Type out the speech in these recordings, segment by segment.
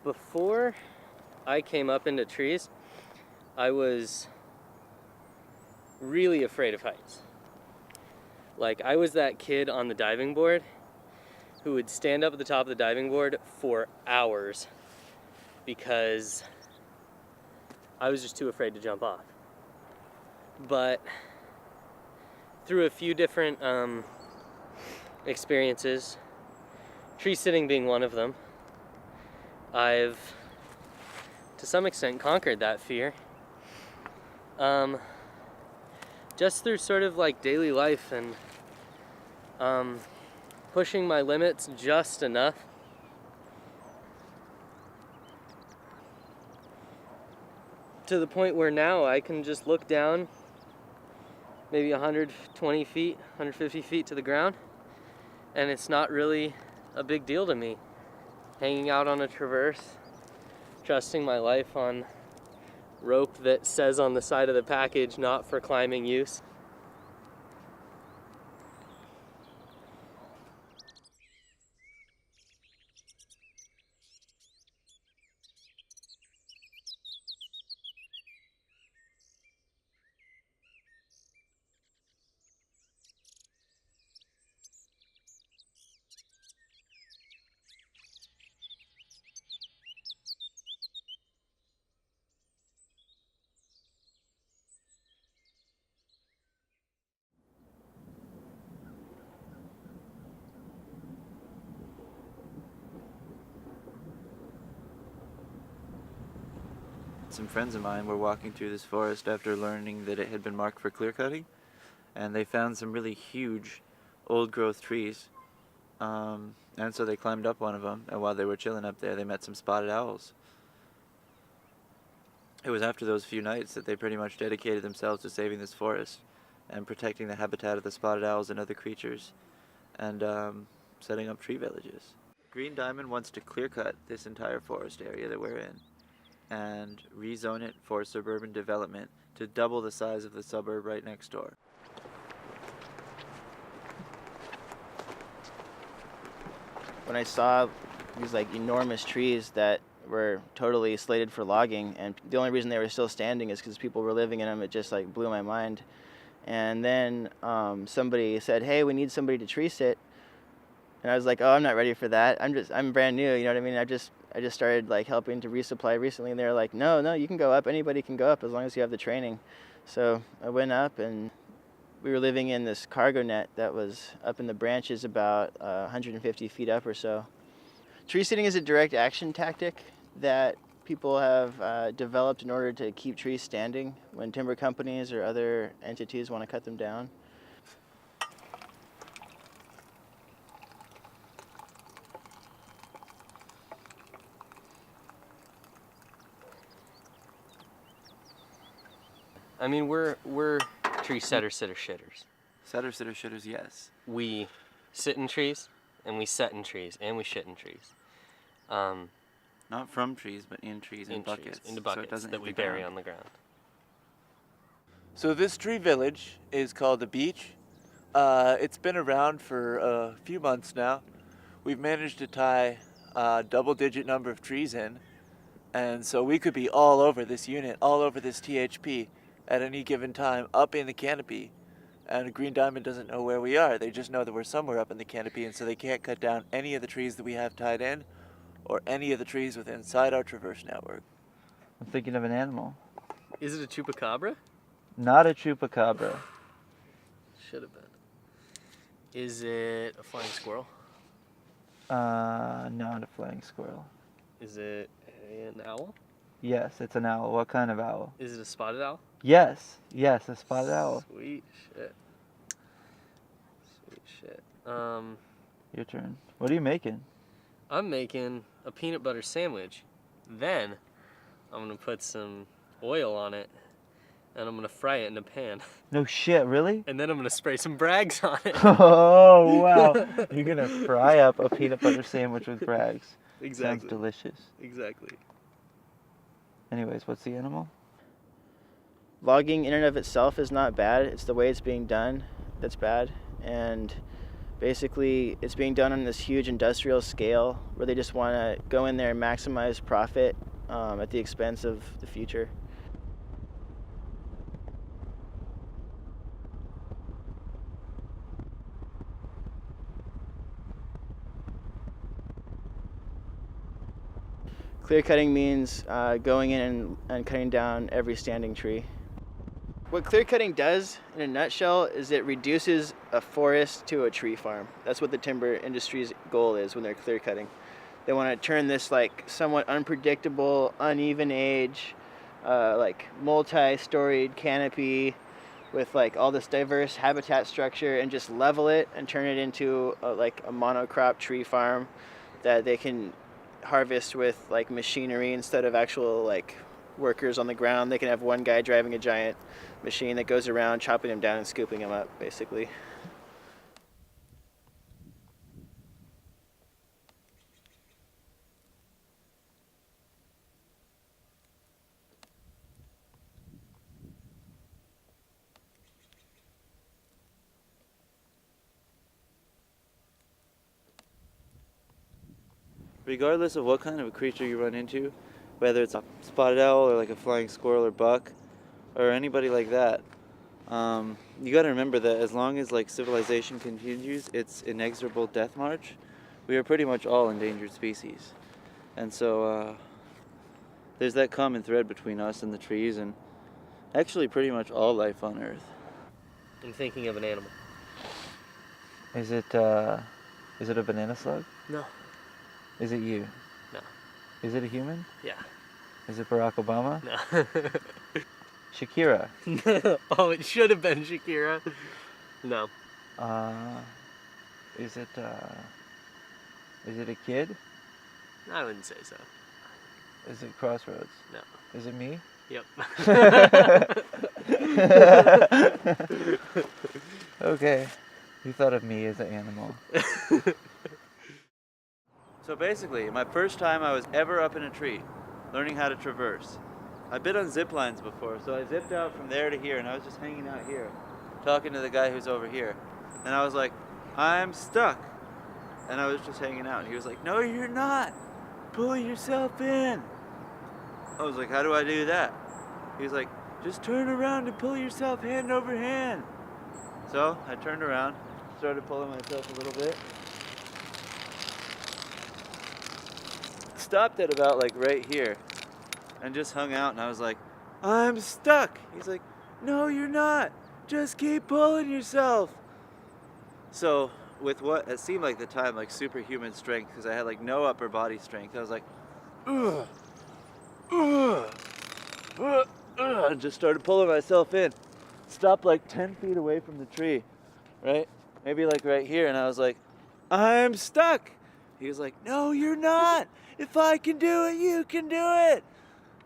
Before I came up into trees, I was really afraid of heights. Like, I was that kid on the diving board who would stand up at the top of the diving board for hours because I was just too afraid to jump off. But through a few different experiences, tree sitting being one of them, I've to some extent conquered that fear. Just through sort of like daily life and pushing my limits just enough. To the point where now I can just look down maybe 120 feet, 150 feet to the ground, and it's not really a big deal to me. Hanging out on a traverse, trusting my life on rope that says on the side of the package, not for climbing use. Some friends of mine were walking through this forest after learning that it had been marked for clear cutting, and they found some really huge old growth trees, and so they climbed up one of them, and while they were chilling up there they met some spotted owls. It was after those few nights that they pretty much dedicated themselves to saving this forest and protecting the habitat of the spotted owls and other creatures, and setting up tree villages. Green Diamond wants to clear cut this entire forest area that we're in and rezone it for suburban development to double the size of the suburb right next door. When I saw these like enormous trees that were totally slated for logging, and the only reason they were still standing is because people were living in them, it just like blew my mind. And then somebody said, "Hey, we need somebody to tree sit," and I was like, "Oh, I'm not ready for that. I'm brand new. You know what I mean? I just started like helping to resupply recently," and they're like, no, you can go up. Anybody can go up as long as you have the training. So I went up, and we were living in this cargo net that was up in the branches about 150 feet up or so. Tree sitting is a direct action tactic that people have developed in order to keep trees standing when timber companies or other entities want to cut them down. I mean, we're tree sitter-shitters. Setter-sitter-shitters, yes. We sit in trees, and we set in trees, and we shit in trees. Not from trees, but in trees, in buckets. Into buckets so that we bury on the ground. So this tree village is called the Beach. It's been around for a few months now. We've managed to tie a double-digit number of trees in, and so we could be all over this unit, all over this THP at any given time, up in the canopy. And Green Diamond doesn't know where we are. They just know that we're somewhere up in the canopy, and so they can't cut down any of the trees that we have tied in, or any of the trees within inside our traverse network. I'm thinking of an animal. Is it a chupacabra? Not a chupacabra. Should have been. Is it a flying squirrel? Not a flying squirrel. Is it an owl? Yes, it's an owl. What kind of owl? Is it a spotted owl? Yes, a spotted owl. Sweet shit. Your turn. What are you making? I'm making a peanut butter sandwich. Then I'm gonna put some oil on it, and I'm gonna fry it in a pan. No shit, really? And then I'm gonna spray some Brags on it. Oh, wow. You're gonna fry up a peanut butter sandwich with Brags. Exactly. Sounds delicious. Exactly. Anyways, what's the animal? Logging in and of itself is not bad. It's the way it's being done that's bad. And Basically, it's being done on this huge industrial scale where they just want to go in there and maximize profit at the expense of the future. Clear cutting means going in and cutting down every standing tree. What clear cutting does, in a nutshell, is it reduces a forest to a tree farm. That's what the timber industry's goal is when they're clear cutting. They want to turn this like somewhat unpredictable, uneven age, like multi-storied canopy with like all this diverse habitat structure and just level it and turn it into like a monocrop tree farm that they can harvest with like machinery instead of actual like workers on the ground. They can have one guy driving a giant machine that goes around chopping them down and scooping them up, basically. Regardless of what kind of a creature you run into, whether it's a spotted owl or like a flying squirrel or buck or anybody like that, you got to remember that as long as like civilization continues its inexorable death march, we are pretty much all endangered species. And so there's that common thread between us and the trees and actually pretty much all life on Earth. I'm thinking of an animal. Is it a banana slug? No. Is it you? No. Is it a human? Yeah. Is it Barack Obama? No. Shakira? Oh, it should have been Shakira. No. Is it a kid? I wouldn't say so. Is it Crossroads? No. Is it me? Yep. Okay. You thought of me as an animal. So basically, my first time I was ever up in a tree, learning how to traverse. I've been on zip lines before, so I zipped out from there to here, and I was just hanging out here, talking to the guy who's over here. And I was like, I'm stuck. And I was just hanging out, and he was like, no, you're not. Pull yourself in. I was like, how do I do that? He was like, just turn around and pull yourself hand over hand. So I turned around, started pulling myself a little bit. Stopped at about like right here and just hung out, and I was like, I'm stuck. He's like, no, you're not. Just keep pulling yourself. So with what it seemed like at the time like superhuman strength, because I had like no upper body strength, I was like, and just started pulling myself in. Stopped like 10 feet away from the tree, right? Maybe like right here, and I was like, I'm stuck. He was like, no, you're not. If I can do it, you can do it.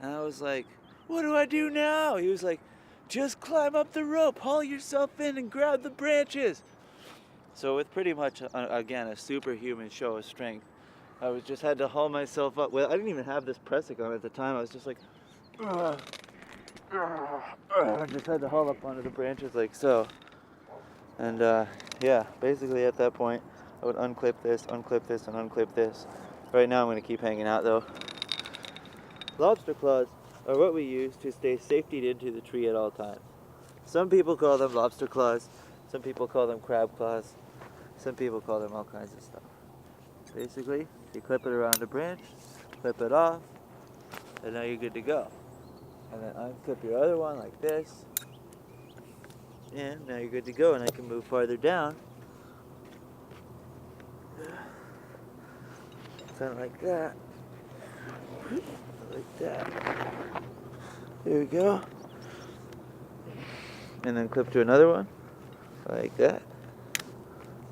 And I was like, what do I do now? He was like, just climb up the rope, haul yourself in and grab the branches. So with pretty much, again, a superhuman show of strength, I was just had to haul myself up. Well, I didn't even have this pressing on at the time. I was just like, I just had to haul up onto the branches like so. And yeah, basically at that point, I would unclip this, and unclip this. Right now I'm going to keep hanging out though. Lobster claws are what we use to stay safetied into the tree at all times. Some people call them lobster claws, some people call them crab claws, some people call them all kinds of stuff. Basically, you clip it around a branch, clip it off, and now you're good to go. And then unclip your other one like this, and now you're good to go, and I can move farther down. Kind of like that. Like that. There we go. And then clip to another one. Like that.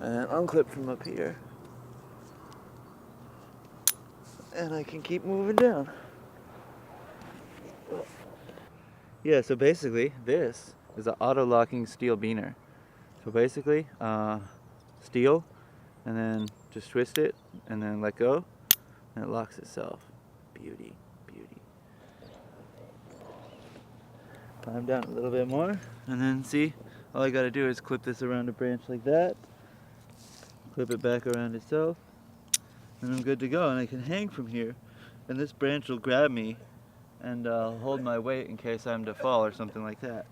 And then unclip from up here. And I can keep moving down. Yeah, so basically, this is an auto-locking steel beaner. So basically, steel, and then just twist it, and then let go, and it locks itself. Beauty, beauty. Climb down a little bit more, and then see, all I gotta do is clip this around a branch like that, clip it back around itself, and I'm good to go. And I can hang from here, and this branch will grab me and hold my weight in case I'm to fall or something like that.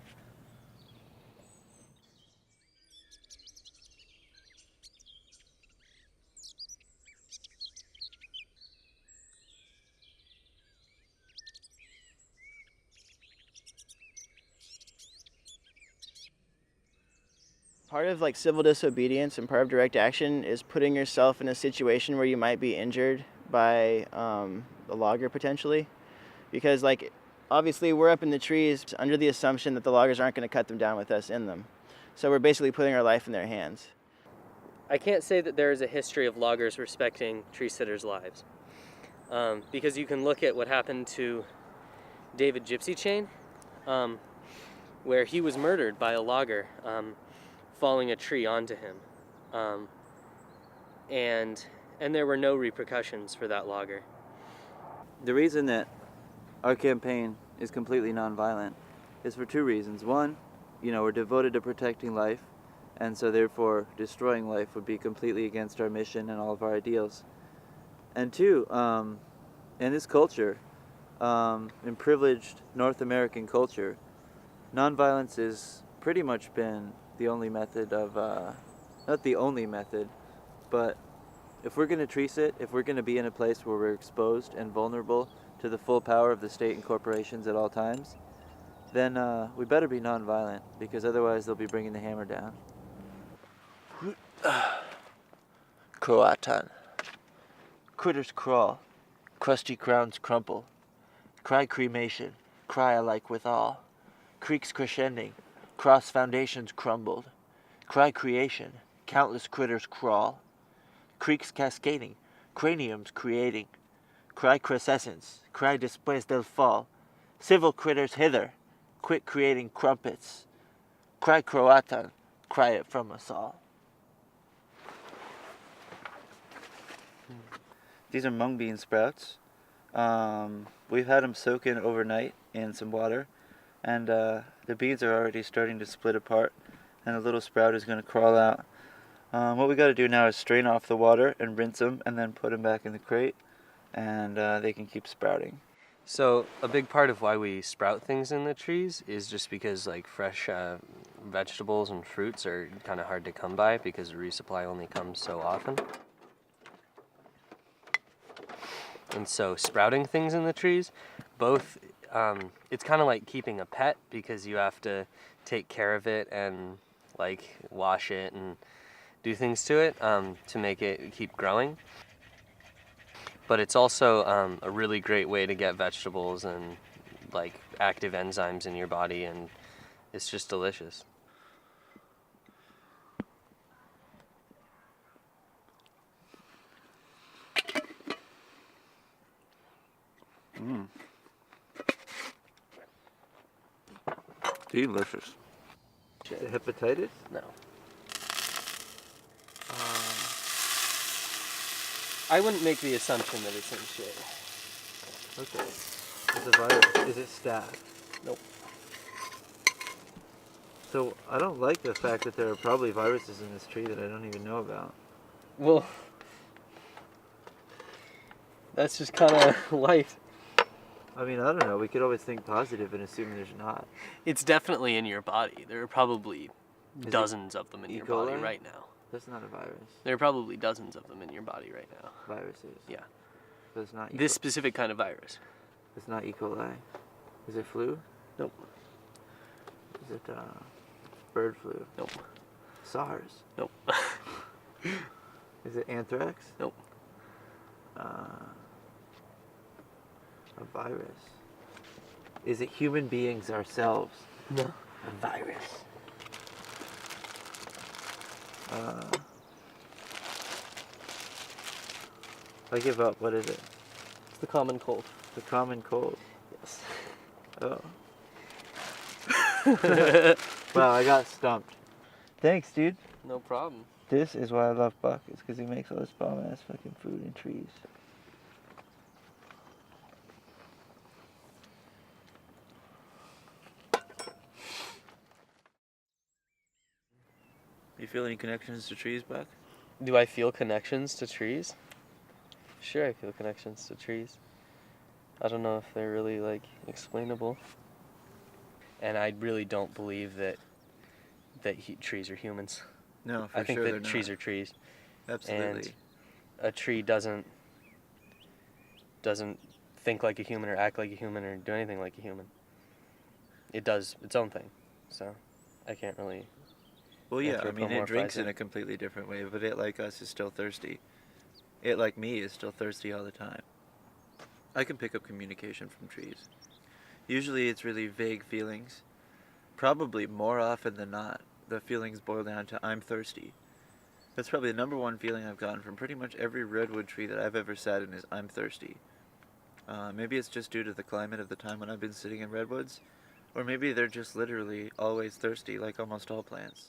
Part of like civil disobedience and part of direct action is putting yourself in a situation where you might be injured by a logger potentially, because like obviously we're up in the trees under the assumption that the loggers aren't going to cut them down with us in them, so we're basically putting our life in their hands. I can't say that there is a history of loggers respecting tree sitters' lives, because you can look at what happened to David Gypsy Chain, where he was murdered by a logger falling a tree onto him, and there were no repercussions for that logger. The reason that our campaign is completely nonviolent is for two reasons. One, we're devoted to protecting life, and so therefore destroying life would be completely against our mission and all of our ideals. And two, in this culture, in privileged North American culture, nonviolence has pretty much been the only method of, not the only method, but if we're going to tree sit, if we're going to be in a place where we're exposed and vulnerable to the full power of the state and corporations at all times, then we better be nonviolent, because otherwise they'll be bringing the hammer down. Croatan. Critters crawl. Crusty crowns crumple. Cry cremation. Cry alike withal. Creeks crescending. Cross foundations crumbled. Cry creation. Countless critters crawl. Creeks cascading. Craniums creating. Cry crescescence. Cry después del fall. Civil critters hither. Quick creating crumpets. Cry Croatan. Cry it from us all. These are mung bean sprouts. We've had them soaking overnight in some water, and the beans are already starting to split apart, and a little sprout is going to crawl out. What we got to do now is strain off the water and rinse them, and then put them back in the crate, and they can keep sprouting. So a big part of why we sprout things in the trees is just because like fresh vegetables and fruits are kind of hard to come by because the resupply only comes so often. And so sprouting things in the trees, both, it's kind of like keeping a pet because you have to take care of it and like wash it and do things to it to make it keep growing. But it's also a really great way to get vegetables and like active enzymes in your body, and it's just delicious. Delicious. Hepatitis? No. I wouldn't make the assumption that it's in shit. Okay. It's a virus. Is it staph? Nope. So I don't like the fact that there are probably viruses in this tree that I don't even know about. Well, that's just kind of life. I mean, I don't know. We could always think positive and assume there's not. It's definitely in your body. There are probably dozens of them in E. your body coli? right now. That's not a virus. There are probably dozens of them in your body right now. Viruses. Yeah. But it's not E. This specific kind of virus. It's not E. coli. Is it flu? Nope. Is it bird flu? Nope. SARS? Nope. Is it anthrax? Nope. A virus. Is it human beings ourselves? No. A virus. I give up. What is it? It's the common cold. The common cold. Yes. Oh. Wow, I got stumped. Thanks, dude. No problem. This is why I love Buck. It's because he makes all this bomb-ass fucking food and trees. You feel any connections to trees, Buck? Do I feel connections to trees? Sure, I feel connections to trees. I don't know if they're really, like, explainable. And I really don't believe that trees are humans. No, for I think sure that they're trees not. are trees. Absolutely. And a tree doesn't think like a human or act like a human or do anything like a human. It does its own thing. So I can't really Well, yeah, I mean, it anthropomorphize drinks in it. a completely different way, but it, like us, is still thirsty. It, like me, is still thirsty all the time. I can pick up communication from trees. Usually it's really vague feelings. Probably more often than not, the feelings boil down to I'm thirsty. That's probably the number one feeling I've gotten from pretty much every redwood tree that I've ever sat in is I'm thirsty. Maybe it's just due to the climate of the time when I've been sitting in redwoods, or maybe they're just literally always thirsty like almost all plants.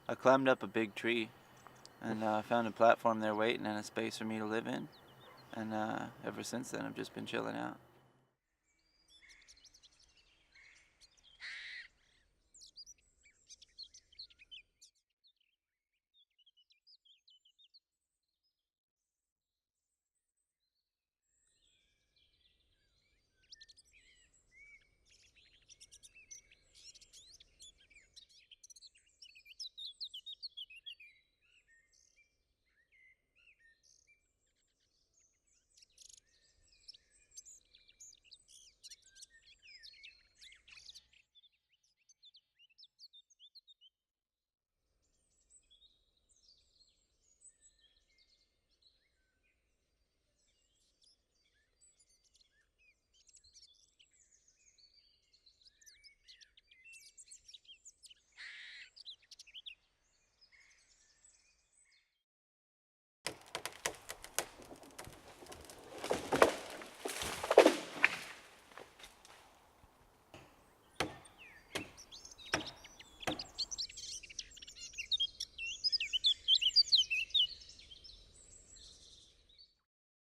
I climbed up a big tree and found a platform there waiting and a space for me to live in. And ever since then, I've just been chilling out.